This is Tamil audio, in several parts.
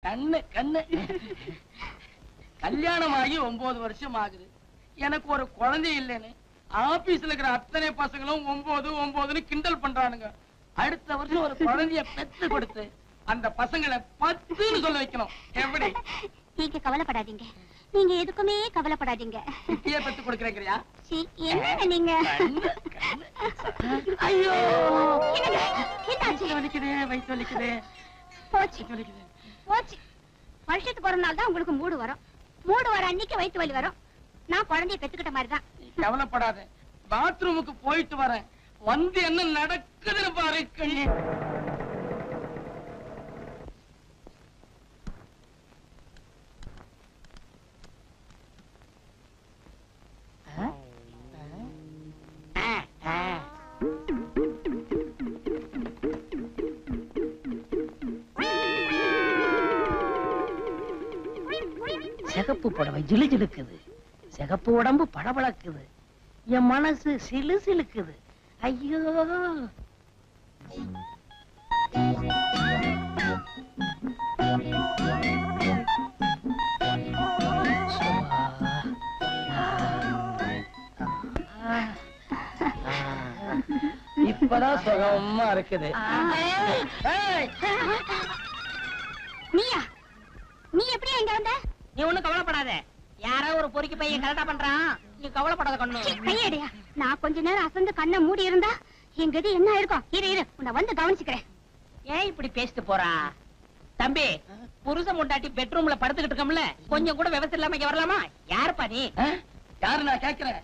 கண்ணு கண்ணு. கல்யாணம் ஆகி 9 வருஷம் ஆகுது. எனக்கு ஒரு குழந்தை இல்லைன்னு ஆபீஸ்ல இருக்கிற அத்தனை பசங்களும் 9 9ன்னு கிண்டல் பண்றானுங்க. அடுத்த வருஷம் ஒரு குழந்தைய பெத்து கொடுத்து அந்த பசங்களை 10ன்னு சொல்ல வைக்கணும். எப்படி? நீங்க கவலைப்படாதீங்க, நீங்க எதுக்குமே கவலைப்படாதீங்க. இப்பயே பெத்து கொடுக்கறீங்கயா? என்ன நீங்க? ஐயோ என்னாச்சு? வலிக்குது, வயிற்று வலிக்குது. போச்சு போச்சு. வருஷத்துக்கு ஒரு நாள் தான் உங்களுக்கு மூடு வரும். மூடு வர அன்னைக்கு வயிற்று வலி வரும். நான் குழந்தைய பெத்துக்கிட்ட மாதிரிதான். கவலைப்படாத, பாத்ரூமுக்கு போயிட்டு வரேன். வந்து என்ன நடக்குதுன்னு பாரு. சிகப்பு புடவை ஜிலு ஜிலுக்குது, சிகப்பு உடம்பு பளபளக்குது, என் மனசு சிலு சிலுக்குது. ஐயோ இப்பதான் சுகமா இருக்குது. நீயா? நீ எப்படி எங்க வந்த? நீ ஒண்ணும் கவலைப்படாத, யாரோ ஒரு பொறுக்கி பையன் கரெக்டா பண்றான். நீ கவலைப்படாத கண்ணு. கையடியா, நான் கொஞ்ச நேரம் அசந்து கண்ணை மூடி இருந்தா எங்க இது என்ன இருக்கும்? இரு இரு, உன்னை வந்து கவனிச்சுக்கிறேன். ஏன் இப்படி பேசிட்டு போறா? தம்பி, புருஷன் முண்டாட்டி பெட்ரூம்ல படுத்துக்கிட்டு இருக்கோம்ல, கொஞ்சம் கூட விவசாயம் இல்லாம இங்க வரலாமா? யாருப்பா நீ? யாரு நான் கேக்குறேன்?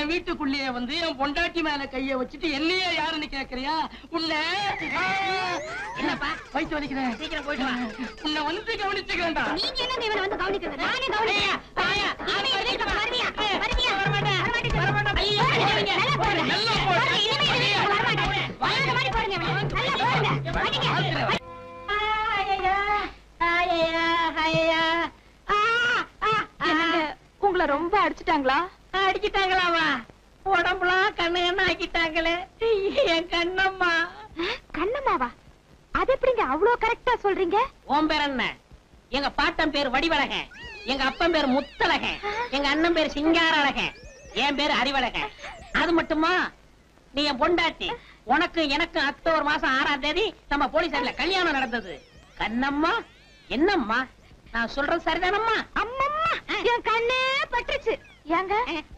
என் வீட்டுக்குள்ளேயே வந்து என் பொண்டாட்டி மேல கைய வச்சுட்டு என்னையே யாருன்னு கேக்குறியா? உன்னை என்னப்பா வயிற்று வலிக்கிறேன், சீக்கிரம் போயிட்டு வா. உன்னை வந்து கவனிச்சுக்கிறேன்டா. நீங்க என்ன இவனை வந்து கவனிக்கிறது? நானே கவனிக்கிறேன். வருவியா? வருவியா? வரமாட்டேன். ஐயோ, நல்லா போடுங்க. நல்லா போடு. வரமாட்டேன். வாங்க மாதிரி போடுங்க. நல்லா போடுங்க. அடிங்க. உங்களை ரொம்ப அடிச்சுட்டாங்களா? அடிச்சுட்டாங்களாவா? உடம்புலாம் கண்ணு கண்ணு ஆக்கிட்டாங்களே என் கண்ணம்மா. கண்ணம்மாவா? அது எப்படிங்க அவ்வளவு கரெக்டா சொல்றீங்க? உன் பேர் என்ன? எங்க பாட்டன் பேர் வடிவழகன், எங்க அப்பன் பேர் முத்தழகன், எங்க அண்ணன் பேர் சிங்காரழகன், என் பேர் அறிவழகன். அது மட்டுமா, நீ என் பொண்டாட்டி. உனக்கு எனக்கு அக்டோபர் மாசம் 6ஆம் தேதி நம்ம போலீஸ்ல கல்யாணம் நடந்தது. கண்ணம்மா, என்னம்மா நான் சொல்றது சரிதானம்மா? அம்மம்மா, என் கண்ணே பட்டுச்சு. ஏங்க,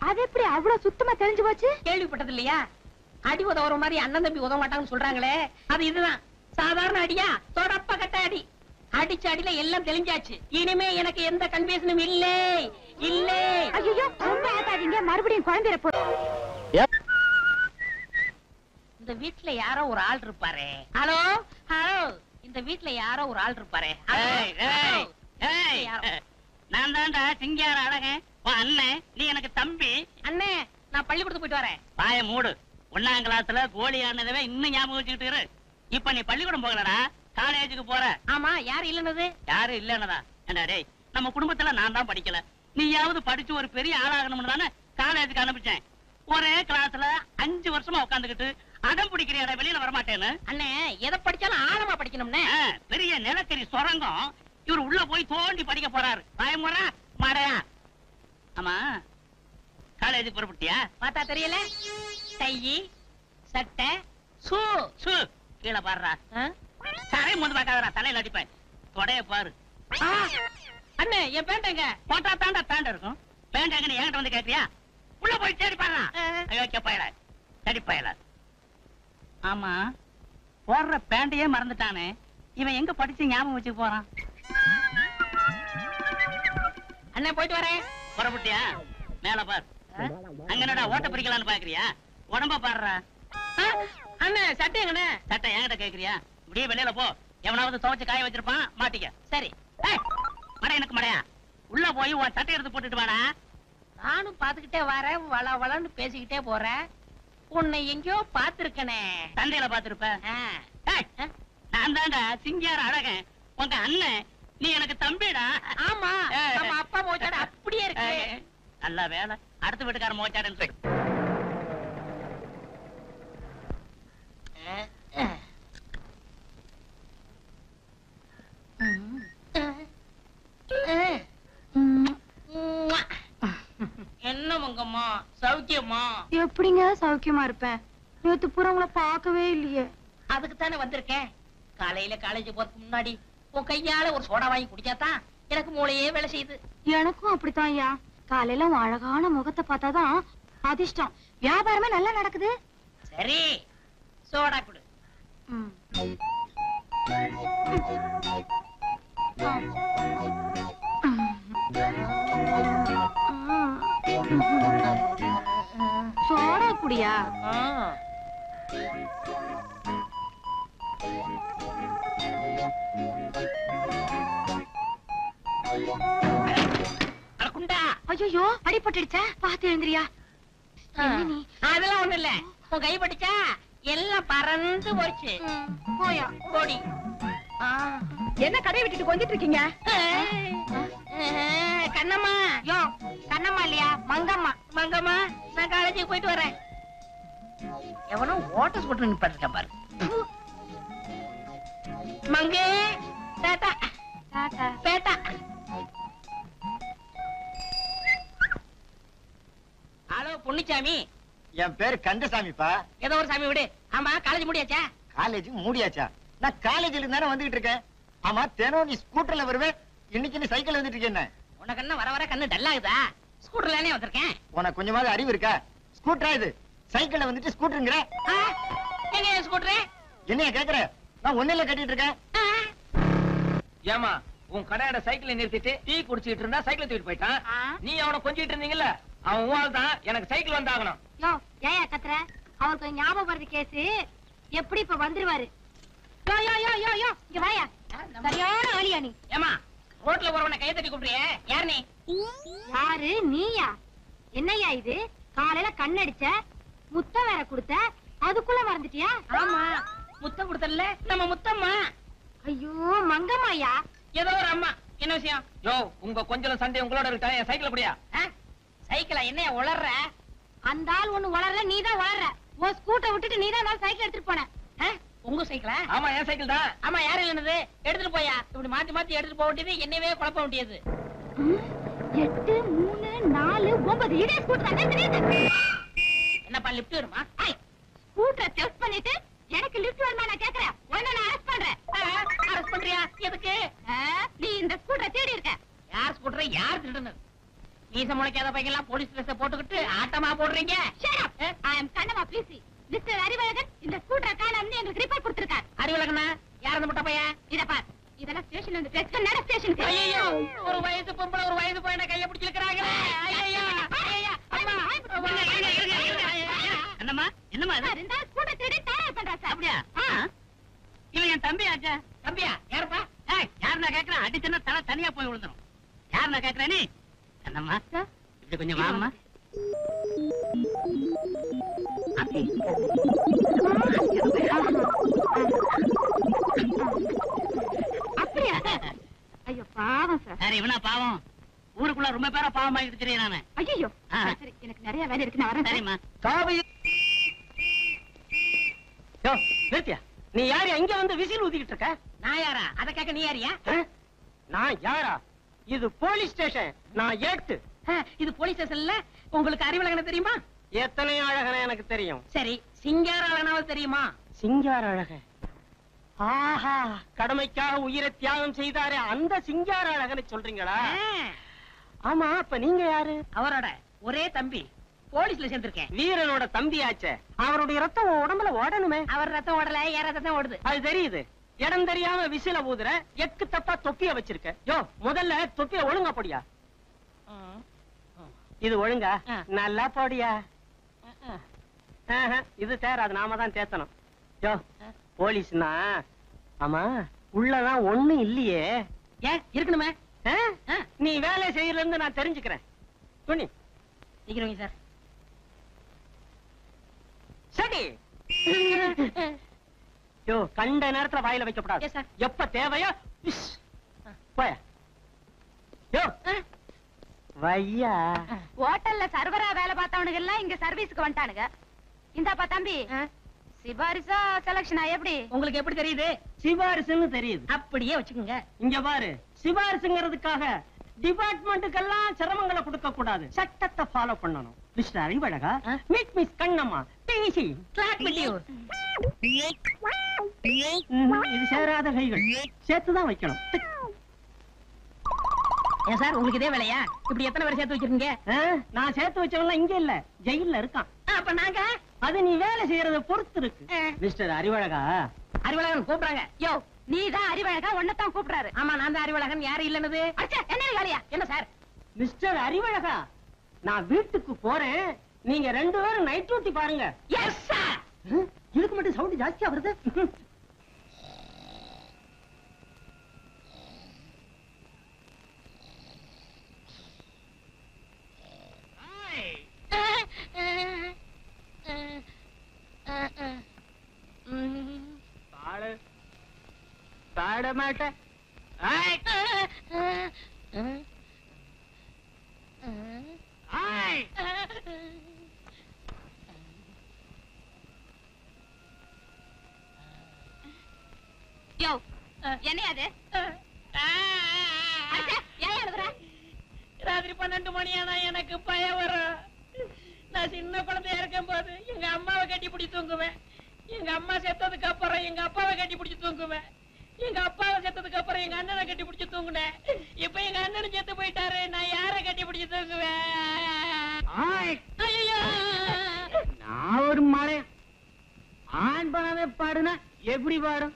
அது எப்படி அவ்வளவு சுத்தமா தெரிஞ்சு போச்சு? கேள்விப்பட்டது இல்லையா? அடி உதவுற மாதிரி அண்ணன் தம்பி உதவ மாட்டாங்கன்னு சொல்றாங்களே, அது இதுதான். சாதாரண அடியா? தொடப்ப கட்ட அடி. அடிச்ச அடியில எல்லாம் தெளிஞ்சாச்சு. இனிமே எனக்கு எந்த கன்ஃபியூஷனும் இல்லை இல்லை. ஐயோ, ரொம்ப ஆட்டாதீங்க, மறுபடியும் குழந்தை போ. இந்த வீட்டுல யாரோ ஒரு ஆள் இருப்பாரு. ஹலோ ஹலோ, இந்த வீட்டுல யாரோ ஒரு ஆள் இருப்பாரு. நான் தான்டா சிங்கார அழகன், அண்ணன். நீ எனக்கு தம்பி. அண்ணே, நான் பள்ளிக்கூடத்துக்கு போயிட்டு வரேன். பாய மூடு. 1ஆம் கிளாஸ்ல கோழி ஆனதவே இன்னும் ஞாபகம் வச்சுக்கிட்டு இரு. இப்ப நீ பள்ளிக்கூடம் போகலடா, காலேஜுக்கு போற. ஆமா, யாரு இல்லன்னது? யாரும் இல்லன்னதா? ஏண்டா டேய், நம்ம குடும்பத்துல நான் தான் படிக்கல, நீயாவது படிச்சு ஒரு பெரிய ஆளாகணும்னு தானே காலேஜுக்கு அனுப்பிச்சேன். ஒரே கிளாஸ்ல 5 வருஷமா உட்காந்துக்கிட்டு அடம் பிடிக்கிற வெளியில வரமாட்டேன்னு. அண்ணே, எதை படிச்சாலும் ஆழமா படிக்கணும்னே. பெரிய நிலக்கரி சுரங்கம் இவரு உள்ள போய் தோண்டி படிக்க போறாரு. பயமுறா மாடையா? ஆமா, காலேஜுக்கு புறப்பட்டியா? பார்த்தா தெரியல. டை, சட்டை, சூ சூ கீழே பாடுறா. தரையை வந்து பார்க்காதடா, தலையில அடிப்பேன். தொடைய பாரு. அண்ணே, என் பேண்ட் எங்க? போட்டா தாண்டா பேண்ட் இருக்கும். பேண்ட் எங்க என்கிட்ட வந்து கேட்கிறியா? உள்ள போய் தேடி பாடுறா. ஐயோ பயல, தேடி பயல. ஆமா, போடுற பேண்டையே மறந்துட்டானே இவன், எங்க படிச்சு ஞாபகம் வச்சுக்க போறான்? அண்ணே, போயிட்டு வரேன். புறப்பட்டியா? மேல பார். அங்கனடா ஓட்ட பிரிக்கலான்னு பாக்குறியா? உடம்ப பாடுறா. அண்ணே, சட்டை எங்கண்ணே? சட்டை என்கிட்ட கேக்குறியா? இப்படியே வெளியில போ, எவனாவது துவைச்சு காய வச்சிருப்பான், மாட்டிக்க. சரி. மடை எனக்கு மடையா? உள்ள போய் உன் சட்டை எடுத்து போட்டுட்டு வாடா. நானும் பாத்துக்கிட்டே வரேன், வள வளன்னு பேசிக்கிட்டே போறேன். உன்னை எங்கேயோ பாத்துருக்கனே. சந்தையில பாத்துருப்ப. நான் தான்டா சிங்கார அழகன், உங்க அண்ணன். நீ எனக்கு தம்பிடா. ஆமா, நம்ம அப்பா மோச்சாடு அப்படியே இருக்கு. நல்ல வேலை, அடுத்த வீட்டுக்கார மோச்சாடுன்னு சொல்லு. மங்கம்மா சௌக்கியமா? எப்படிங்க சௌக்கியமா இருப்பேன்? நேத்து பூரா உங்களை பார்க்கவே இல்லையே. அதுக்கு தானே வந்திருக்கேன். காலையில காலேஜ் போறதுக்கு முன்னாடி உன் கையால ஒரு சோடா வாங்கி குடிச்சாதான் எனக்கு மூளையே வேலை செய்யுது. எனக்கும் அப்படித்தான் ஐயா. காலையில உன் அழகான முகத்தை பார்த்தாதான் அதிர்ஷ்டம். வியாபாரமே நல்லா நடக்குது. சரி, சோடா குடு. சோடா குடியா? குண்டா. ஐயோ அடிபட்டுடுச்சா? பாத்து எழுந்திரியா. நீ அதெல்லாம் ஒண்ணு இல்ல. உன் கை பட்டுச்சா எல்லாம் பறந்து போச்சு. போயா கோடி. என்ன கடை விட்டுட்டு கொஞ்சிட்டு இருக்கீங்க? கண்ணம்மா. யோ கண்ணம்மா இல்லையா, மங்கம்மா. மங்கம்மா, நான் காலேஜுக்கு போயிட்டு வரேன். எவனோ ஓட்ட ஸ்கூட்டர் நிப்பாட்டிருக்க பாரு. மங்கு டாடா டாடா பேட்டா. ஹலோ பொன்னிச்சாமி. என் பேரு கந்தசாமிப்பா. ஏதோ ஒரு சாமி விடு. ஆமா, காலேஜ் முடியாச்சா? காலேஜ் மூடியாச்சா? நான் காலேஜ்ல தானே வந்துகிட்டு இருக்கேன். ஆமா, தினம் நீ ஸ்கூட்டர்ல வருவேன், இன்னைக்கு நீ சைக்கிள் வந்துட்டு இருக்கேன். உனக்கு என்ன வர வர கண்ணு டல்லாகுதா? ஸ்கூட்டர்லனே வந்திருக்கேன். உனக்கு கொஞ்சமாவது அறிவு இருக்கா? ஸ்கூட்டரா இது? சைக்கிள்ல வந்துட்டு ஸ்கூட்டருங்கற? எங்க ஸ்கூட்டர்? என்னைய கேக்குற? நான் ஒண்ணுல கட்டிட்டு இருக்கேன். ஏமா உன் கடையோட சைக்கிளை நிறுத்திட்டு டீ குடிச்சிட்டு இருந்தா சைக்கிள் தூக்கிட்டு போயிட்டான். நீ அவனை கொஞ்சிட்டு இருந்தீங்கல்ல, அவன் உன் தான் எனக்கு சைக்கிள் வந்தாகணும். யோ ஏயா கத்துற? அவருக்கு ஞாபகம் வருது கேஸ். எப்படி இப்ப வந்துருவாரு? யோ யோ யோ யோ யோ இங்க வாயா. சரியான ஆளியா நீ? ஏமா ரோட்ல போறவனை கைய தட்டி கூப்பிடுறியே, யார் நீ? யாரு நீயா? என்னையா இது? காலையில கண்ணடிச்ச, முத்தம் வேற கொடுத்த, அதுக்குள்ள மறந்துட்டியா? ஆமா, முத்தம் கொடுத்தல நம்ம முத்தம்மா. ஐயோ மங்கம்மாயா. ஏதோ ஒரு அம்மா. என்ன விஷயம்? யோ உங்க கொஞ்சம் சண்டை உங்களோட இருக்கா, என் சைக்கிள் அப்படியா? சைக்கிளா? என்னைய உளர்ற? அந்த ஆள் ஒண்ணு வளர்ற, நீதான் வளர்ற. உன் ஸ்கூட்டர் விட்டுட்டு நீதான் சைக்கிள் எடுத்துட்டு போன. உங்க சைக்கிளா? ஆமா, என் சைக்கிள் தான். ஆமா, யாரு இல்லனது? எடுத்துட்டு போயா. இப்படி மாத்தி மாத்தி எடுத்துட்டு போக வேண்டியது, என்னவே குழப்ப வேண்டியது. 8 3 4 9 இதே ஸ்கூட்டர் தானே தெரியுது. என்னப்பா லிஃப்ட் வருமா? ஸ்கூட்டரை டெஸ்ட் பண்ணிட்டு எனக்கு லிஃப்ட் வருமா நான் கேக்குறேன். உன்னை நான் அரெஸ்ட் பண்றேன். அரெஸ்ட் பண்றியா? எதுக்கு? நீ இந்த ஸ்கூட்டரை தேடி இருக்க. யார் ஸ்கூட்டரை யார் திருடுனது? மீச முளைக்காத பையெல்லாம் போலீஸ் ட்ரெஸ் போட்டுக்கிட்டு ஆட்டமா போடுறீங்க. Shut up. I am Kannamma busy. Mister Arivazhagan இந்த ஸ்கூட்டரை காணோம்னு எங்களுக்கு ரிப்போர்ட் கொடுத்திருக்கார். அறிவழகனா? யார் அந்த முட்டை பையன்? இத பார், இதெல்லாம் ஸ்டேஷன்ல இருந்து டெஸ்ட் நட ஸ்டேஷனுக்கு. ஐயோ, ஒரு வயசு பொம்பளை ஒரு வயசு பையனை கைய பிடிச்சிருக்காங்களே. ஐயோ அம்மா. என்னம்மா என்னம்மா இது? சார், இந்த ஸ்கூட்டர் தேடி தயார் பண்றா சார். அப்படியா? இவன் என் தம்பி ஆச்சா. தம்பியா? யாருப்பா? யார் நான் கேக்குறேன்? அடிச்சுன்னா தலை தனியா போய் விழுந்துரும். யார் நான் கேக்குறேன் நீ? என்னம்மா சார், இப்படி கொஞ்சம் வாம்மா. அப்படியா? ஐயோ பாவம் சார். சரி, இவனா பாவம்? ஊருக்குள்ள ரொம்ப பேரா பாவம் ஆகிட்டு தெரியும் நானு. ஐயோ சரி, எனக்கு நிறைய வேலை இருக்கு, நான் வரேன். சரிம்மா. காவி. யோ நிறுத்தியா? நீ யாரு இங்க வந்து விசில் ஊதிக்கிட்டு இருக்க? நான் யாரா? அத கேட்க நீ யாரியா? நான் யாரா? இது போலீஸ் ஸ்டேஷன். நான் ஏட்டு. இது போலீஸ் ஸ்டேஷன்ல. உங்களுக்கு அறிவழகனை தெரியுமா? எத்தனை அழகன எனக்கு தெரியும். சரி, சிங்கார அழகனாவது தெரியுமா? சிங்கார அழகன். ஆஹா, கடமைக்காக உயிரை தியாகம் செய்தாரே அந்த சிங்கார அழகனை சொல்றீங்களா? ஆமா, அப்ப நீங்க யாரு? அவரோட ஒரே தம்பி. போலீஸ்ல சேர்ந்திருக்கேன். வீரனோட தம்பியாச்சே. அவருடைய ரத்தம் உன் உடம்புல ஓடணுமே. அவர் ரத்தம் ஓடல, என் ரத்தம் தான் ஓடுது. அது தெரியுது. இடம் தெரியாம விசில ஊதுற, எக்கு தப்பா தொப்பிய வச்சிருக்க. யோ, முதல்ல தொப்பிய ஒழுங்கா போடியா. இது ஒழுங்கா? நல்லா போடியா. இது தேராது, நாம தான் தேத்தணும். யோ, போலீஸ்னா ஆமா உள்ளதான் ஒண்ணு இல்லையே. ஏன் இருக்கணுமே? நீ வேலை செய்யறதுல இருந்து நான் தெரிஞ்சுக்கிறேன். துணி சீக்கிரம் சார். சரி. யோ, கண்ட நேரத்துல வாயில வைக்கப்படாது. Yes, sir. எப்ப தேவையோ போய. யோ வையா. ஹோட்டல்ல சர்வரா வேலை பார்த்தவனுங்க எல்லாம் இங்க சர்வீஸ்க்கு வந்துட்டானுங்க. இந்தாப்பா தம்பி, சிபாரிசா செலக்ஷனா எப்படி? உங்களுக்கு எப்படி தெரியுது? சிபாரிசுன்னு தெரியுது. அப்படியே வச்சுக்கோங்க. இங்க பாரு, சிபாரிசுங்கிறதுக்காக டிபார்ட்மெண்ட்டுக்கெல்லாம் சிரமங்களை கொடுக்க கூடாது. சட்டத்தை ஃபாலோ பண்ணணும். மிஸ்டர் அறிவழகா, மீட் மிஸ் கண்ணம்மா, பேசி இது சேராத கைகள், சேர்த்துதான் வைக்கணும். ஏன் சார் உங்களுக்கு இதே வேலையா? இப்படி எத்தனை பேர் சேர்த்து வச்சிருக்கீங்க? நான் சேர்த்து வச்சவன்லாம் இங்க இல்ல, ஜெயில்ல இருக்கான். அப்ப நாங்க அது நீ வேலை செய்யறத பொறுத்து இருக்கு. மிஸ்டர் அறிவழகா, அறிவழகன் கூப்பிடுறாங்க. யோ நீதான் அறிவழகா, உன்னதான் கூப்பிடுறாரு. ஆமா நான் தான் அறிவழகன். யாரு இல்லன்னது? என்ன வேலையா? என்ன சார்? மிஸ்டர் அறிவழகா, நான் வீட்டுக்கு போறேன், நீங்க 2 பேரும் நைட் டியூட்டி பாருங்க. Yes sir. இதுக்கு மட்டும் சவுண்ட் ஜாஸ்தியா வருது. பாட மாட்டேன். யோ என்ன அது? ஏன் எழுதுற? ராத்திரி 12 மணி ஆனா எனக்கு பயம் வரும். நான் சின்ன குழந்தையா இருக்கும் போது எங்க அம்மாவை கட்டி பிடிச்சி தூங்குவேன். எங்க அம்மா செத்ததுக்கு அப்புறம் எங்க அப்பாவை கட்டி பிடிச்சி தூங்குவேன். எங்க அப்பாவை செத்ததுக்கு அப்புறம் எங்க அண்ணனை கட்டி பிடிச்சி தூங்குனேன். இப்ப எங்க அண்ணனும் செத்து போயிட்டாரு. நான் யாரை கட்டி பிடிச்சி தூங்குவேன்? நான் ஒரு மழை ஆண் பணமே பாடுனா எப்படி பாடும்?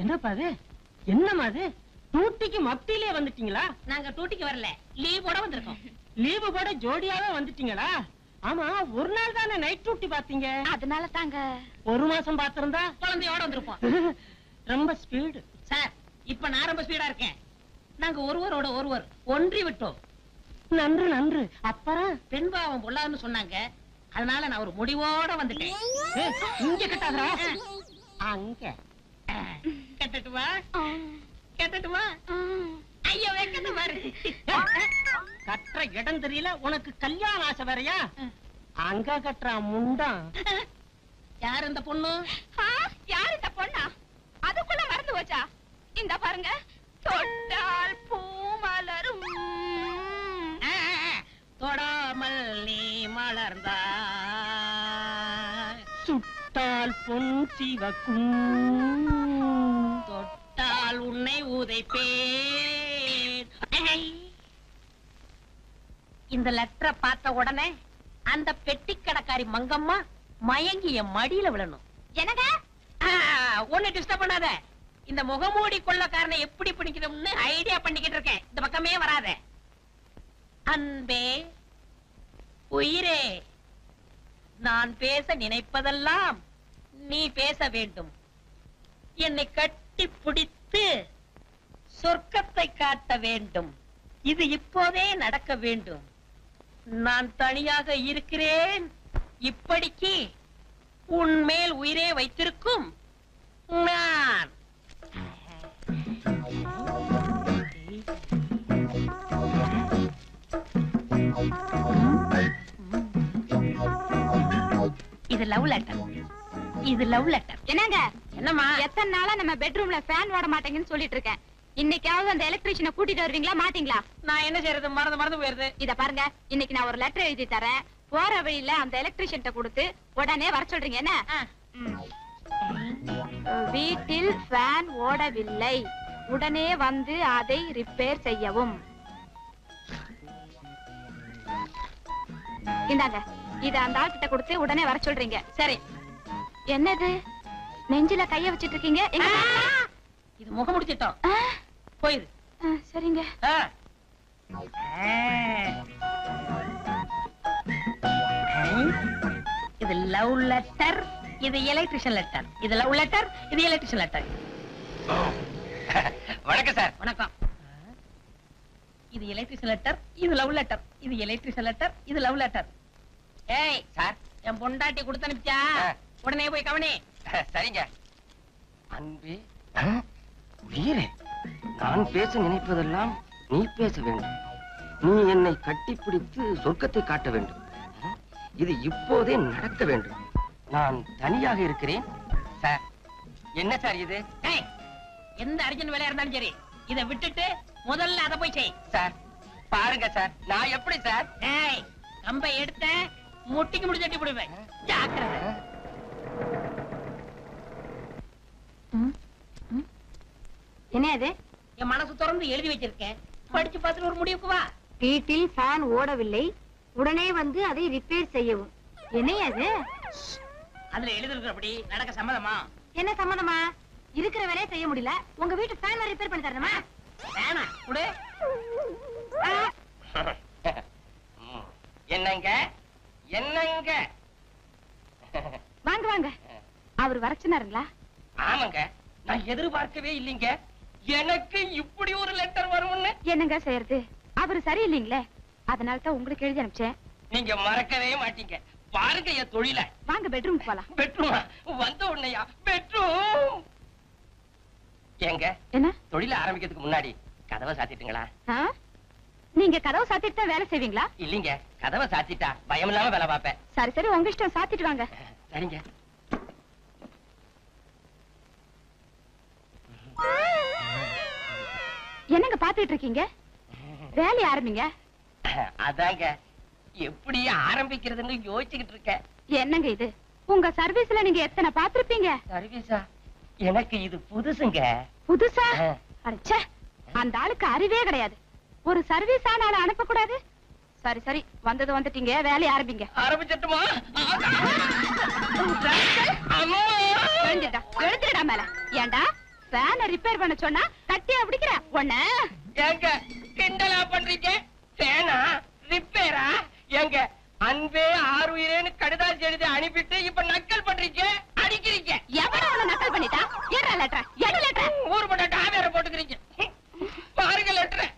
என்னப்பா அது? என்னமா அது? டூட்டிக்கு மத்தியிலே வந்துட்டீங்களா? நாங்க டூட்டிக்கு வரல, லீவ் போட வந்திருக்கோம். லீவு போட ஜோடியாவே வந்துட்டீங்களா? ஆமா, ஒரு நாள் தானே நைட் டியூட்டி பாத்தீங்க. அதனால தாங்க 1 மாசம் பாத்திருந்தா குழந்தையோட வந்திருப்போம். ரொம்ப ஸ்பீடு. சார் இப்ப நான் ரொம்ப ஸ்பீடா இருக்கேன். நாங்க ஒருவரோட ஒருவர் ஒன்றி விட்டோம். நன்று நன்று. அப்புறம் பெண் பாவம் பொல்லாதுன்னு சொன்னாங்க. அதனால நான் ஒரு முடிவோட வந்துட்டேன். இங்க கட்டாதரா, அங்க கட்டட்டுமா? கட்டட்டுமா? ஐயோ வெக்கத்தை பாரு. கட்டுற இடம் தெரியல, உனக்கு கல்யாண ஆசை வேறையா? அங்க கட்டுற முண்டம். யார் இந்த பொண்ணு? யார் இந்த பொண்ணா? அதுக்குள்ள மறந்து போச்சா? இந்த பாருங்க, தொட்டால் பூ மலரும். தொடாமல் நீ மலர்ந்தா சுட்டால் பொன் சிவக்கும், தொட்டால் உன்னை உதைப்பேன். இந்த லெட்டரை பார்த்த உடனே அந்த பெட்டி கடைக்காரி மங்கம்மா மயங்கி என் மடியில விழணும். என்னங்க? ஒண்ணு டிஸ்டர்ப் பண்ணாத. இந்த முகமூடி கொள்ளக்காரனை எப்படி பிடிக்கணும்னு ஐடியா பண்ணிக்கிட்டு இருக்கேன். இந்த பக்கமே வராத. அன்பே, உயிரே, நான் பேச நினைப்பதெல்லாம் நீ பேச வேண்டும். என்னை கட்டி பிடித்து சொர்க்கத்தை காட்ட வேண்டும். இது இப்போதே நடக்க வேண்டும். நான் தனியாக இருக்கிறேன். இப்படிக்கு உன் மேல் உயிரே வைத்திருக்கும் நான். இது லவ் லெட்டர். இது லவ் லெட்டர். என்னங்க? என்னம்மா? எத்தனை நாளா நம்ம பெட்ரூம்ல ஃபேன் ஓட மாட்டேங்கன்னு சொல்லிட்டு இருக்கேன். இன்னைக்காவது அந்த எலக்ட்ரீஷியனை கூட்டிட்டு வருவீங்களா மாட்டீங்களா? நான் என்ன செய்யறது? மறந்து போயிருது. இத பாருங்க, இன்னைக்கு நான் ஒரு லெட்டர் எழுதி தரேன். போற வழியில அந்த எலக்ட்ரீஷியன்ட்ட கொடுத்து உடனே வர சொல்றீங்க. என்ன? வீட்டில் ஃபேன் ஓடவில்லை, உடனே வந்து அதை ரிப்பேர் செய்யவும். இந்தாங்க, இத அந்த ஆள் கிட்ட கொடுத்து உடனே வர சொல்றீங்க. சரி. என்னது நெஞ்சில கைய வச்சிட்டு இருக்கீங்க? இது முகம் முடிச்சிட்டோம். போயிரு. சரிங்க. இது லவ் லெட்டர், இது எலக்ட்ரிஷியன் லெட்டர். இது லவ் லெட்டர், இது எலக்ட்ரிஷியன் லெட்டர். வணக்கம் சார். வணக்கம். இது எலக்ட்ரிஷியன் லெட்டர், இது லவ் லெட்டர். இது எலக்ட்ரிஷியன் லெட்டர், இது லவ் லெட்டர். ஏய் சார், என் பொண்டாட்டி கொடுத்து அனுப்பிச்சா உடனே போய் கவனி. சரிங்க. அன்பே உயிரே, நான் பேச நினைப்பதெல்லாம் நீ பேச வேண்டும். நீ என்னை கட்டிப்பிடித்து சொர்க்கத்தை காட்ட வேண்டும். இது இப்போதே நடக்க வேண்டும். நான் தனியாக இருக்கிறேன். சார், என்ன சார் இது? ஏய், எந்த அர்ஜென்ட் வேலையா இருந்தாலும் சரி, இதை விட்டுட்டு முதல்ல அதை போய் செய். சார் பாருங்க சார், நான் எப்படி சார்? ஏய், கம்பை எடுத்த முட்டிக்கு முடி தட்டி போடுவேன். ஜாக்கிரதை. என்ன அது? என் மனசு திறந்து எழுதி வச்சிருக்கேன், படிச்சு பார்த்துட்டு ஒரு முடிவுக்கு வா. வீட்டில் ஃபேன் ஓடவில்லை, உடனே வந்து அதை ரிப்பேர் செய்யவும். என்ன அது? அதுல எழுதிருக்கிறபடி நடக்க சம்மதமா? என்ன சம்மதமா? இருக்கிற வேலையை செய்ய முடியல, உங்க வீட்டு ஃபேன் ரிப்பேர் பண்ணி தரணுமா? வேணா குடு. என்னங்க என்னங்க? வாங்க வாங்க. அவர் வர சொன்னாருங்களா? ஆமாங்க, நான் எதிர்பார்க்கவே இல்லைங்க. எனக்கு இப்படி ஒரு லெட்டர் வரும்னு. என்னங்க செய்யறது, அவரு சரியில்லைங்களே, அதனால தான் உங்களுக்கு எழுதி அனுப்பிச்சேன். நீங்க மறக்கவே மாட்டீங்க. பாருங்க என் தொழில. வாங்க பெட்ரூம் போலாம். பெட்ரூமா? வந்த உடனேயா பெட்ரூம்? ஏங்க, என்ன தொழில ஆரம்பிக்கிறதுக்கு முன்னாடி கதவை சாத்திட்டுங்களா? நீங்க கதவை சாத்திட்டு தான் வேலை செய்வீங்களா? இல்லீங்க, கதவை சாத்திட்டா பயம் இல்லாம வேலை பார்ப்பேன். சரி சரி, உங்க இஷ்டம், சாத்திட்டு வாங்க. சரிங்க. என்னங்க பாத்துட்டு இருக்கீங்க? வேலையை ஆரம்பிங்க. அதாங்க, எப்படி ஆரம்பிக்கிறதுன்னு யோசிச்சுக்கிட்டு இருக்கேன். என்னங்க இது, உங்க சர்வீஸ்ல நீங்க எத்தனை பாத்திருப்பீங்க? சர்வீஸா? எனக்கு இது புதுசுங்க. புதுசா? அடச்சே, அந்த ஆளுக்கு அறிவே கிடையாது. ஒரு சர்வீஸ் ஆனால அனுப்ப கூடாது. சரி சரி, வந்தது வந்துட்டீங்க, வேலையை ஆரம்பிங்க. ஆரம்பிச்சட்டுமா? எழுந்துடா மேல. ஏண்டா ஃபேனை ரிப்பேர் பண்ண சொன்னா கட்டியா பிடிக்கிற ஒண்ண? ஏங்க கிண்டலா பண்றீங்க? ஃபேனா ரிப்பேரா? ஏங்க, அன்பே ஆறுயிரேன்னு கடிதாசி எழுதி அனுப்பிட்டு இப்ப நக்கல் பண்றீங்க, அடிக்கிறீங்க. எவன உன்னை நக்கல் பண்ணிட்டா? ஏடா லெட்டர், எடு லெட்டர். ஊர் பட்ட டாவேர போட்டுக்கிறீங்க. பாருங்க லெட்டர்.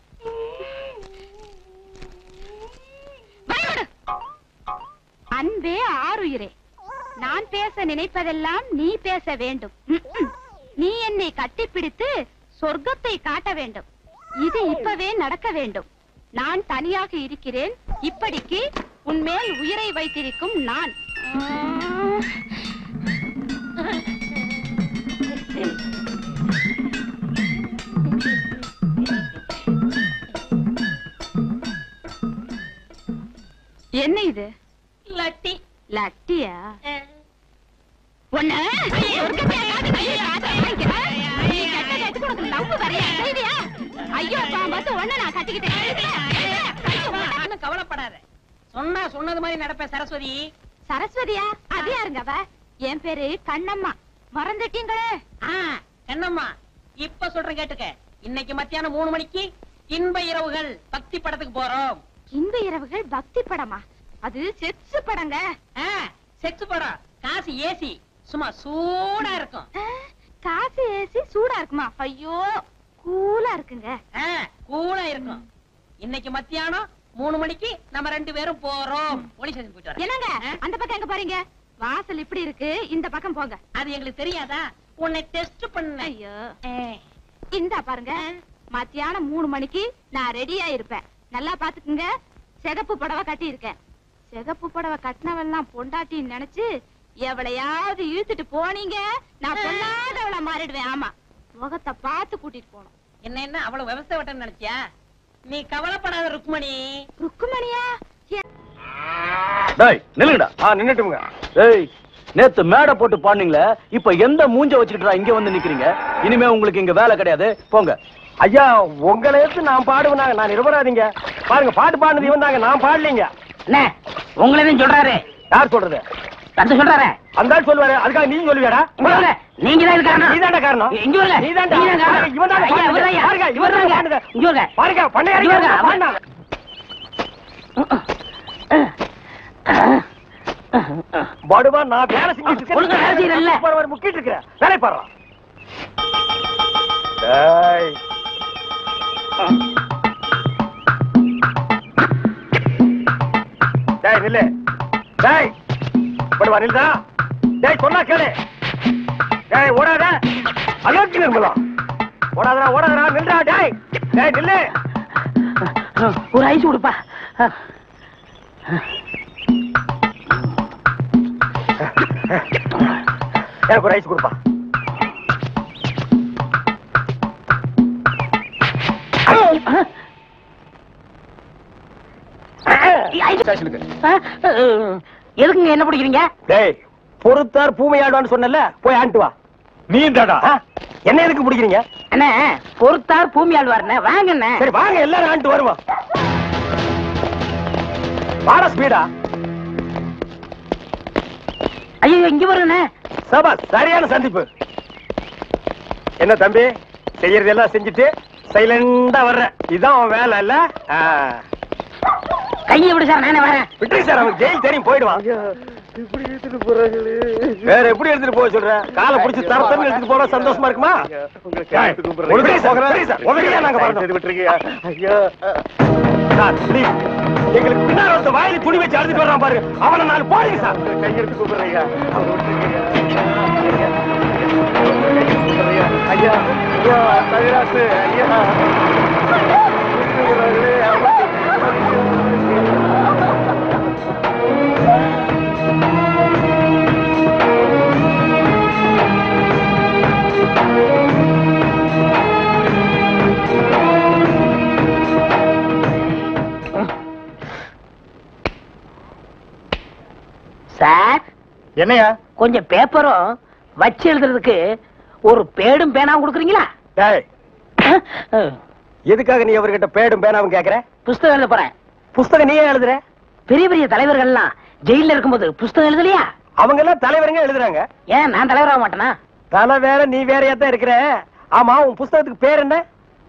அன்பே ஆறுயிரே, நான் பேச நினைப்பதெல்லாம் நீ பேச வேண்டும். நீ என்னை கட்டிப்பிடித்து சொர்க்கத்தை காட்ட வேண்டும். இது இப்பவே நடக்க வேண்டும். நான் தனியாக இருக்கிறேன். இப்படிக்கு உன்மேல் உயிரை வைத்திருக்கும் நான். என்ன இது? லட்டி. லட்டியா? கவலைப்படாத, சொன்னா சொன்னது மாதிரி நடப்பேன். சரஸ்வதி. சரஸ்வதியா? அது யாருங்க அவ? என் பேரு கண்ணம்மா. மறந்துட்டீங்களே? கண்ணம்மா, இப்ப சொல்றேன் கேட்டுக்க. இன்னைக்கு மத்தியானம் 3 மணிக்கு இன்ப இரவுகள் பக்தி படத்துக்கு போறோம். இன்ப இரவுகள் பக்தி படமா? அது செக்ஸ் படங்க. செக்ஸ் படம். காசு ஏசி, சும்மா சூடா இருக்கும். காசு ஏசி சூடா இருக்குமா? ஐயோ, கூலா இருக்குங்க. கூலா இருக்கும். இன்னைக்கு மத்தியானம் 3 மணிக்கு நம்ம 2 பேரும் போறோம். போலீஸ் ஸ்டேஷன் போயிட்டு வரோம். என்னங்க அந்த பக்கம் எங்க பாருங்க? வாசல் இப்படி இருக்கு, இந்த பக்கம் போங்க. அது எங்களுக்கு தெரியாதா? உன்னை டெஸ்ட் பண்ண. ஐயோ, இந்த பாருங்க, மத்தியானம் 3 மணிக்கு நான் ரெடியா இருப்பேன். நல்லா பாத்துக்குங்க. சிகப்பு புடவை கட்டி இருக்கேன். சிகப்பு புடவை கட்டினவெல்லாம் பொண்டாட்டின்னு நினைச்சு எவளையாவது இழுத்துட்டு போனீங்க, நான் பொல்லாதவள மாறிடுவேன். ஆமா, முகத்தை பார்த்து கூட்டிட்டு போனோம். என்ன அவ்வளவு விவசாய வட்டம் நினைச்சியா? நீ கவலைப்படாத ருக்மணி. ருக்குமணியா? டேய் நில்லுடா. நின்னுட்டுங்க. டேய் நேத்து மேடை போட்டு பாடுனீங்களே, இப்ப எந்த மூஞ்ச வச்சுக்கிட்டா இங்க வந்து நிக்கிறீங்க? இனிமே உங்களுக்கு இங்க வேலை கிடையாது, போங்க. ஐயா, உங்களை எடுத்து நான் பாடுவேனாங்க, நான் நிரபராதிங்க. பாருங்க, பாட்டு பாடுனது இவன் தாங்க, நான் பாடலீங்க. என்ன உங்களை எதுவும் சொல்றாரு? யார் சொல்றது? தந்து சொல்றாரு. அந்த ஆள் சொல்லுவாரு, அதுக்காக நீங்க சொல்லுவியாடா? நீங்க தான் காரணம். நீதான்டா காரணம். இங்க வருங்க. நீதான்டா. இவன் தான் ஐயா, இவன் தான்யா. பாருங்க, இவன் தான்யா. இங்க வருங்க. பாருங்க, பண்ணையாரி பாடுனா. பாடுவா, நான் வேலை செஞ்சுட்டு ஒழுங்கா வேலை செய்யறல்ல. இருக்கேன். முக்கிட்டு இருக்கிறேன். வேலை பாடுறா. டேய். டேய் நில்லு. டேய். பாடுவா நில்லுடா. டேய் சொன்னா கேளு. டேய் ஓடாத. அலோக்கி நிர்மலா. ஓடாதடா, ஓடாதடா, நில்லுடா. டேய். டேய் நில்லு. ஒரு ஐஸ் கொடுப்பா. எனக்கு ஒரு ஐஸ் கொடுப்பா. எதுக்குங்க என்ன பிடிக்கிறீங்க? டேய், பொறுத்தார் பூமையாடுவான்னு சொன்னல, போய் ஆண்டு வா. நீ தாடா. என்ன எதுக்கு பிடிக்கிறீங்க? அண்ணே, பொறுத்தார் பூமி ஆழ்வார்ண்ணே, வாங்கண்ணே. சரி வாங்க, எல்லாரும் ஆண்டு வருவோம். வாடா ஸ்பீடா. ஐயோ, இங்க வருண்ணே. சபா, சரியான சந்திப்பு. என்ன தம்பி, செய்யறதெல்லாம் செஞ்சுட்டு சைலண்டா வர்ற, இதான் அவன் வேலை இல்ல? கையை விடு சார், நானே வரேன். விட்டு சார், அவனுக்கு ஜெயில் தெரியும், போயிடுவான். வேற எப்படி எடுத்துட்டு போக சொல்ற? காலை பிடிச்சி தரத்தன்னு எடுத்துட்டு போனா சந்தோஷமா இருக்குமா? எங்களுக்கு பின்னாடி ஒருத்த வாயில துணி வச்சு அழுதுட்டு வர்றான் பாரு, அவனை நான் போடுங்க சார். கையெடுத்து கூப்பிடுறேன் ஐயா. ஐயா, ஐயா, தகராசு, ஐயா. சார், என்னையா? கொஞ்சம் பேப்பரும் வச்சு எழுதுறதுக்கு ஒரு பேடும் பேனாவும் கொடுக்குறீங்களா? டேய், எதுக்காக நீ அவர்கிட்ட பேடும் பேனாவும் கேக்குற? புஸ்தகம் எழுத போறேன். புஸ்தகம் நீயே எழுதுற? பெரிய பெரிய தலைவர்கள்லாம் ஜெயில இருக்கும்போது புஸ்தகம் எழுதலையா? அவங்க எல்லாம் தலைவருங்க எழுதுறாங்க. ஏன் நான் தலைவராக மாட்டேனா? தலை வேற நீ வேறையா தான் இருக்கிற. ஆமா, உன் புஸ்தகத்துக்கு பேர் என்ன?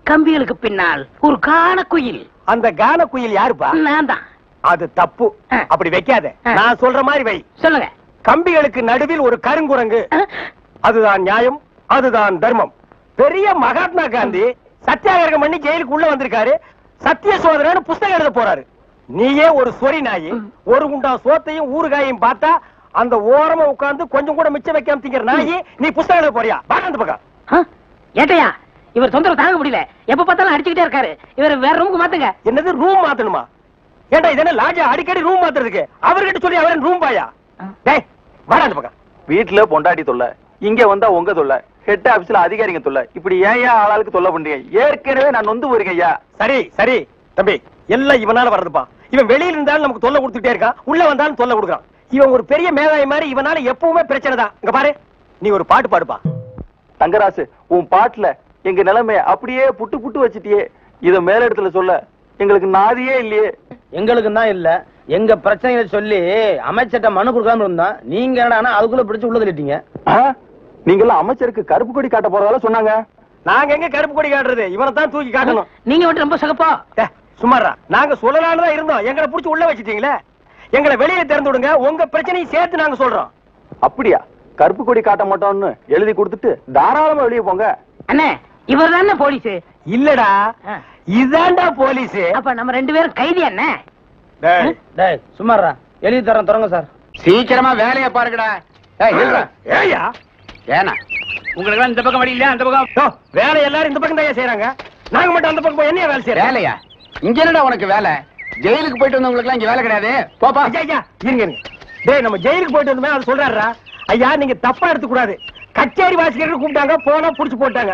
கம்பிகளுக்கு பின்னால் ஒரு கான குயில். அந்த கான குயில் யாருப்பா? நான் தான். அது தப்பு, அப்படி வைக்காத. நான் சொல்ற மாதிரி வை. சொல்லுங்க. கம்பிகளுக்கு நடுவில் ஒரு கருங்குரங்கு, அதுதான் நியாயம், அதுதான் தர்மம். பெரிய மகாத்மா காந்தி சத்தியாகிரகம் பண்ணி ஜெயிலுக்கு உள்ள வந்திருக்காரு, சத்திய சோதனைன்னு புஸ்தகம் எழுத போறாரு. நீயே ஒரு சொரி நாயி, ஒரு குண்டா சோத்தையும் ஊறுகாயையும் பார்த்தா அந்த ஓரமா உட்கார்ந்து கொஞ்சம் கூட மிச்சம் வைக்காம திங்கிற நாயி, நீ புஸ்தகம் எழுத போறியா? அந்த பக்கம் ஏட்டையா, இவர் தொந்தரவு தாங்க முடியல, எப்ப பார்த்தாலும் அடிச்சுக்கிட்டே இருக்காரு. இவர் வேற ரூமுக்கு மாத்துங்க. என்னது ரூம் மாத்தணுமா? ஏண்டா இது என்ன லாட்ஜா அடிக்கடி ரூம் மாத்துறதுக்கு? அவர்கிட்ட சொல்லி அவரன் ரூம் பாயா? டேய் வாடா அந்த பக்கம். வீட்டுல பொண்டாட்டி தொல்லை, இங்க வந்தா உங்க தொல்லை, ஹெட் ஆபீஸ்ல அதிகாரிங்க தொல்லை, இப்படி ஏன் ஆளாளுக்கு தொல்லை பண்றீங்க? ஏற்கனவே நான் நொந்து போயிருக்கேன் ஐயா. சரி சரி தம்பி, எல்லாம் இவனால வர்றதுப்பா. இவன் வெளியில இருந்தாலும் நமக்கு தொல்லை கொடுத்துட்டே இருக்கான், உள்ள வந்தாலும் தொல்லை கொடுக்குறான். இவன் ஒரு பெரிய மேதாவி மாதிரி, இவனால எப்பவுமே பிரச்சனை தான். இங்க பாரு, நீ ஒரு பாட்டு பாடுப்பா. தங்கராசு, உன் பாட்டுல எங்க நிலைமைய அப்படியே புட்டு புட்டு வச்சிட்டியே. இத மேல இடத்துல சொல்ல எங்களுக்கு நாதியே இல்லையே. எங்களுக்கு தான் இல்ல, எங்க பிரச்சனைகளை சொல்லி அமைச்சர்ட்ட மனு கொடுக்காம இருந்தா நீங்க என்னடா அதுக்குள்ள பிடிச்சு உள்ள தள்ளிட்டீங்க. நீங்க அமைச்சருக்கு கருப்பு கொடி காட்ட போறதால சொன்னாங்க. நாங்க எங்க கருப்பு கொடி காட்டுறது? இவனை தான் தூக்கி காட்டணும். நீங்க மட்டும் ரொம்ப சகப்பா. சும்மாரா, நாங்க சொல்லலான்னு தான் இருந்தோம், எங்களை புடிச்சு உள்ள வச்சிட்டீங்களே. எங்களை வெளியே திறந்து விடுங்க, உங்க பிரச்சனையும் சேர்த்து நாங்க சொல்றோம். அப்படியா? கருப்பு கொடி காட்ட மாட்டோம்னு எழுதி கொடுத்துட்டு தாராளமா வெளியே போங்க. அண்ணே, இவர் தானே போலீஸ்? இல்லடா, இதாண்டா போலீஸ். அப்ப நம்ம ரெண்டு பேரும் கைதி அண்ணே. டேய் சும்மாரா, எழுதி தரேன், தொடங்க சார். சீக்கிரமா வேலையை பாருங்கடா. ஏயா ஏனா உங்களுக்கு இந்த பக்கம் வழி இல்லையா? அந்த பக்கம் வேலை எல்லாரும் இந்த பக்கம் தான் செய்யறாங்க, நாங்க மட்டும் அந்த பக்கம் போய் என்ன வேலை செய்யறோம்? வேலையா? இங்க என்னடா உனக்கு வேலை? ஜெயிலுக்கு போயிட்டு வந்தவங்களுக்கு எல்லாம் இங்க வேலை கிடையாது, போப்பா. ஐயா இருங்க, டேய் நம்ம ஜெயிலுக்கு போயிட்டு வந்தோமே அது சொல்றாரா? ஐயா நீங்க தப்பா எடுத்து கூடாது. கச்சேரி வாசிக்கிறதுக்கு கூப்பிட்டாங்க, போனா புடிச்சு போட்டாங்க.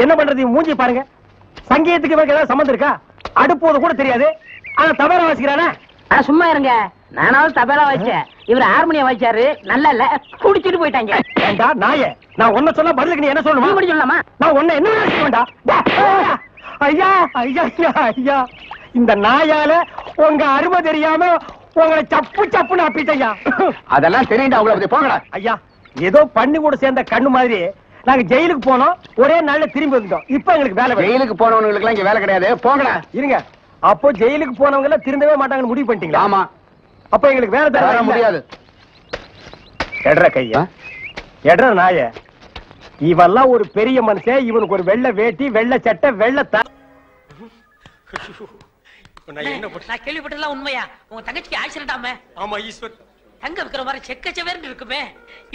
என்ன பண்றது? மூஞ்சி பாருங்க. சங்கீதத்துக்கு இவருக்கு ஏதாவது சம்பந்தம் இருக்கா? அடுப்போது கூட தெரியாது, ஆனா தவற வாசிக்கிறானா? சும்மா இருங்க. நானாவது தபேலா வச்சேன், இவர் ஹார்மோனியம் வச்சாரு. நல்லா இல்ல, குடிச்சிட்டு போயிட்டாங்க. ஏண்டா நாயே, நான் ஒன்ன சொல்ல பதிலுக்கு நீ என்ன சொல்லணுமா? நீ சொல்லலாமா? நான் ஒன்ன என்ன வேண்டா? ஐயா ஐயா ஐயா, இந்த நாயால உங்க அருமை தெரியாம உங்களை சப்பு சப்புன்னு அப்பிட்டையா. அதெல்லாம் தெரியுண்டா உங்களுக்கு, போங்கடா. ஐயா, ஏதோ பண்ணி கூட சேர்ந்த கண்ணு மாதிரி நாங்க ஜெயிலுக்கு போனோம், ஒரே நாள்ல திரும்பி வந்துட்டோம். இப்ப எங்களுக்கு வேலை. ஜெயிலுக்கு போனவங்களுக்கு எல்லாம் இங்க வேலை கிடையாது, போங்கடா. இருங்க, அப்போ ஜெயிலுக்கு போனவங்க எல்லாம் திருந்தவே மாட்டாங்கன்னு முடிவு பண்ணிட்டீங்களா? ஆமா. அப்ப எங்களுக்கு வேலை தர முடியாது. எட்ற கையா, எட்ற நாய, இவெல்லாம் ஒரு பெரிய மனுஷன், இவனுக்கு ஒரு வெள்ளை வேட்டி, வெள்ளை சட்டை, வெள்ளை நான் கேள்விப்பட்டதெல்லாம் உண்மையா? உங்க தங்கச்சிக்கு ஆக்சிடென்ட் ஆமே? ஆமா ஈஸ்வர். தங்க விக்கிற மாதிரி செக்கச்சவேர்னு இருக்குமே.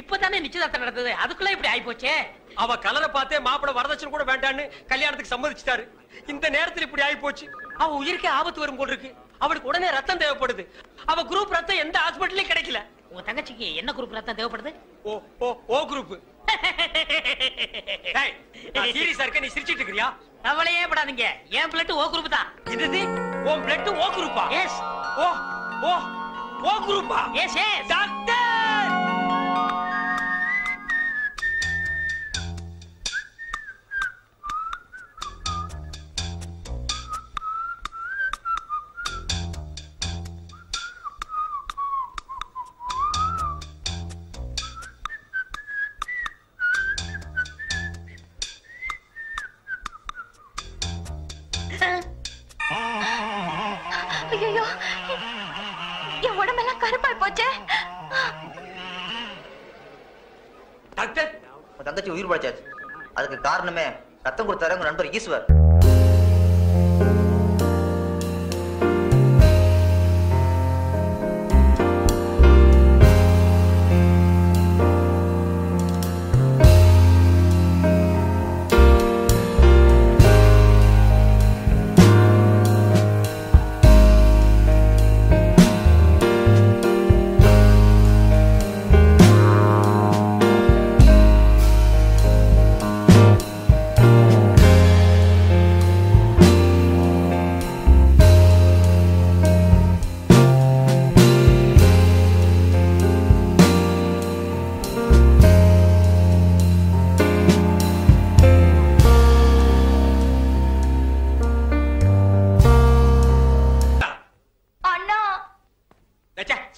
இப்பதானே நிச்சயதார்த்தம் நடந்தது, அதுக்குள்ள இப்படி ஆயி போச்சே. அவ கலரை பார்த்தே மாப்பிள வரதட்சணை கூட வேண்டான்னு கல்யாணத்துக்கு சம்மதிச்சிட்டாரு. இந்த நேரத்தில் இப்படி ஆயி போச்சு. அவ உயிருக்கே ஆபத்து வரும் போல இருக்கு. அவளுக்கு உடனே ரத்தம் தேவைப்படுது. அவ குரூப் ரத்தம் எந்த ஹாஸ்பிடல்லயும் கிடைக்கல. உங்க தங்கச்சிக்கு என்ன குரூப் ரத்தம் தேவைப்படுது? ஓ ஓ ஓ குரூப். டேய், நான் சீரியஸா இருக்க, நீ சிரிச்சிட்டு இருக்கறியா? கவலையே படாதீங்க, என் பிளட் ஓ குரூப் தான். இது உன் பிளட் ஓ குரூப்பா? எஸ். ஓ ஓ ஓ குரூப்பா? S S. டாக்டர், ஐயோ, என் உடம்பெல்லாம் கருப்பாய் போச்சே. டாக்டர், உன் தங்கச்சி உயிர் பழைச்சாச்சு. அதுக்கு காரணமே ரத்தம் கொடுத்தாரு உங்க நண்பர் ஈஸ்வர்.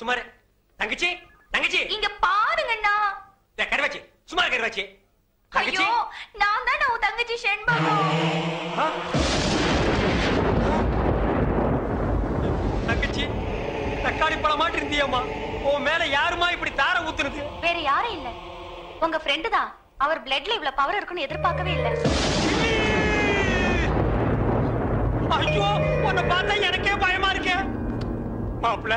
சுமார் தங்கச்சி, தங்கச்சி இங்க பாருங்கண்ணா. கருவாச்சி, சுமார் கருவாச்சி. ஐயோ, நான் தான் உன் தங்கச்சி செண்பகம். தங்கச்சி, தக்காளி பழமாட்டு இருந்தியம்மா. உன் மேல யாருமா இப்படி தார ஊத்துறது? வேற யாரும் இல்ல, உங்க ஃப்ரெண்டு தான். அவர் பிளட்ல இவ்வளவு பவர் இருக்குன்னு எதிர்பார்க்கவே இல்ல. ஐயோ, உன்னை பார்த்தா எனக்கே பயமா இருக்கே. மாப்பிள்ள,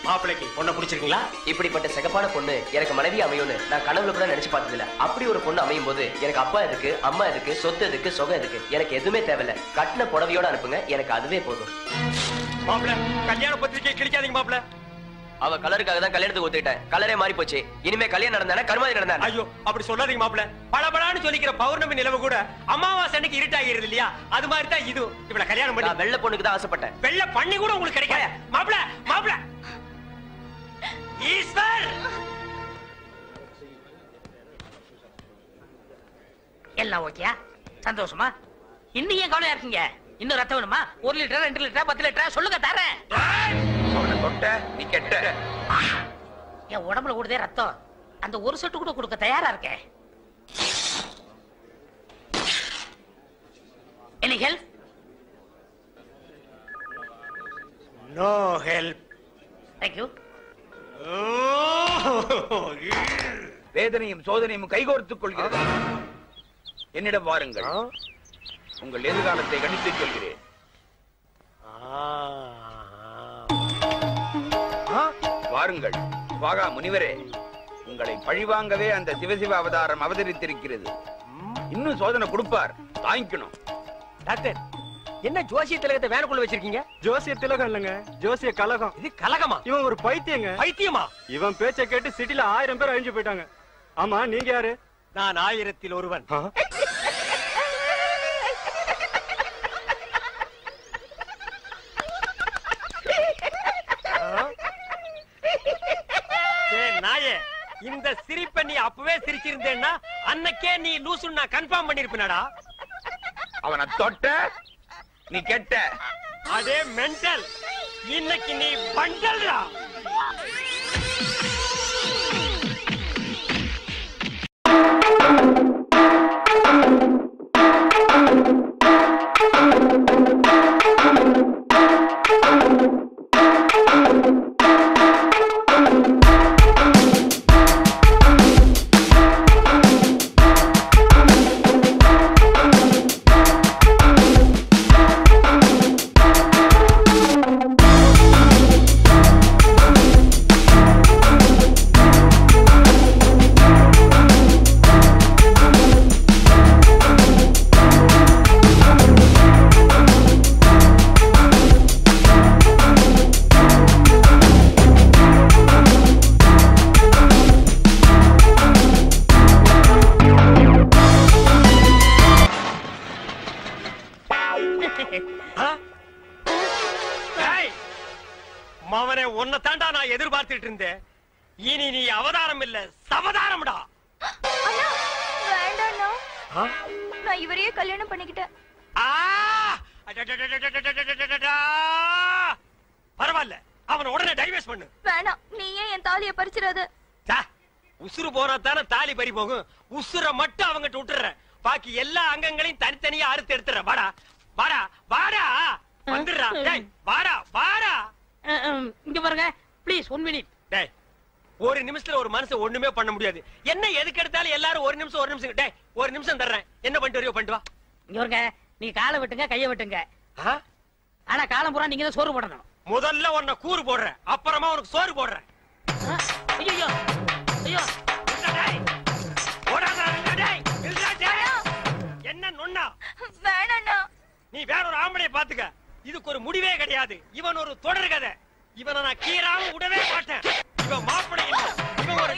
மாப்பிளைக்கு பொண்ணை பிடிச்சிருக்கீங்களா? இப்படிப்பட்ட சிகப்பான பொண்ணு எனக்கு மனைவி அமையும்னு நான் கனவுல கூட நினைச்சு பார்த்தது இல்ல. அப்படி ஒரு பொண்ணு அமையும் போது எனக்கு அப்பா எதுக்கு, அம்மா எதுக்கு, சொத்து எதுக்கு, சொகம் எதுக்கு, எனக்கு எதுவுமே தேவையில்ல. கட்டின புடவையோட அனுப்புங்க, எனக்கு அதுவே போதும். மாப்பிள்ள, கல்யாண பத்திரிக்கை கிழிக்காதீங்க மாப்பிள்ள. அவ கலருக்காக தான் கல்யாணத்துக்கு ஒத்துக்கிட்டேன். கலரே மாறி போச்சு. இனிமே கல்யாணம் நடந்தானே கருமாதி நடந்தானே. ஐயோ, அப்படி சொல்லாதீங்க மாப்பிள்ள. பளபளன்னு சொல்லிக்கிற பௌர்ணமி நிலவு கூட அமாவாசை அன்னைக்கு இருட்டாகிறது இல்லையா? அது மாதிரி தான் இது. இவள கல்யாணம் பண்ணி வெள்ளை பொண்ணுக்கு தான் ஆசைப்பட்டேன். வெள்ளை பண்ணி கூட உங்களுக்கு கிடைக்காத மாப்பிள்ள. மாப்பிள்ள ஈஸ்வர், எல்லாம் ஓகேயா? சந்தோஷமா? இன்னும் ஏன் கவலையா இருக்கீங்க? இன்னும் ரத்தம் வேணுமா? 1 லிட்டர், 2 லிட்டர், 10 லிட்டர் சொல்லுங்க, தரேன். அவனை தொட்ட நீ கெட்ட. என் உடம்புல கூடதே ரத்தம், அந்த ஒரு சொட்டு கூட கொடுக்க தயாரா இருக்கேன். Any help? No help. Thank you. வேதனையும் சோதனையும் கைகோர்த்துக் கொள்கிறது. என்னிடம் வாருங்கள், உங்கள் எதிர்காலத்தை கணித்து சொல்கிறேன். வாருங்கள் வாகா முனிவரே, உங்களை பழிவாங்கவே அந்த சிவசிவ அவதாரம் அவதரித்திருக்கிறது. இன்னும் சோதனை கொடுப்பார், தாங்கிக்கணும். டாக்டர், என்ன ஜோசிய திலகத்தை வேனுக்குள்ள வச்சிருக்கீங்க? ஜோசிய திலகம் இல்லங்க, ஜோசிய கலகம். இது கலகமா? இவன் ஒரு பைத்தியங்க. பைத்தியமா? இவன் பேச்சை கேட்டு சிட்டில 1000 பேர் அழிஞ்சு போயிட்டாங்க. ஆமா, நீங்க யாரு? நான் 1000-ல் ஒருவன். நாயே, இந்த சிரிப்பை நீ அப்பவே சிரிச்சிருந்தேன்னா அன்னைக்கே நீ லூசுன்னு நான் கன்ஃபார்ம் பண்ணிருப்பேனடா. அவனை தொட்ட நீ கெட்ட. அதே மென்டல். இன்னைக்கு நீ பண்டல்டா. மவனே, உன்னை தாண்டா நான் எதிர்பார்த்துட்டு இருந்தேன். இனி நீ அவதாரம் இல்ல, சவதாரம்டா. நான் இவரையே கல்யாணம் பண்ணிக்கிட்டேன். பரவாயில்ல, அவன் உடனே டைவர்ஸ் பண்ணு. வேணாம், நீ ஏன் என் தாலியை பறிச்சிடாத. உசுறு போனா தானே தாலி பறி போகும். உசுரை மட்டும் அவங்கிட்ட விட்டுற, பாக்கி எல்லா அங்கங்களையும் தனித்தனியா அறுத்து எடுத்துற. வாடா வாடா வாடா, வந்துடுறா. டேய் வாடா வாடா. இங்க பாருங்க ப்ளீஸ் 1 மினிட். டேய், ஒரு நிமிஷத்துல ஒரு மனுஷன் ஒண்ணுமே பண்ண முடியாது. என்ன எதுக்கு எடுத்தாலும் எல்லாரும் ஒரு நிமிஷம். டேய், ஒரு நிமிஷம் தர்றேன். என்ன பண்ணிட்டு வரையோ பண்ணிட்டு வா. இங்க பாருங்க, நீங்க காலை விட்டுங்க, கைய விட்டுங்க. ஆனா காலம் பூரா நீங்க தான் சோறு போடணும். முதல்ல உன்னை கூறு போடுறேன், அப்புறமா உனக்கு சோறு போடுறேன். ஐயோ ஐயோ, என்ன நொண்ணா? வேணாண்ணா. நீ வேற ஒரு ஆம்பளைய பாத்துக்க. இதுக்கு ஒரு முடிவே கிடையாது. இவன் ஒரு தொடர் கதை. இவனை நான் கீறாம விடவே மாட்டேன். இவன் மாப்பிள்ளை இல்ல, இவன் ஒரு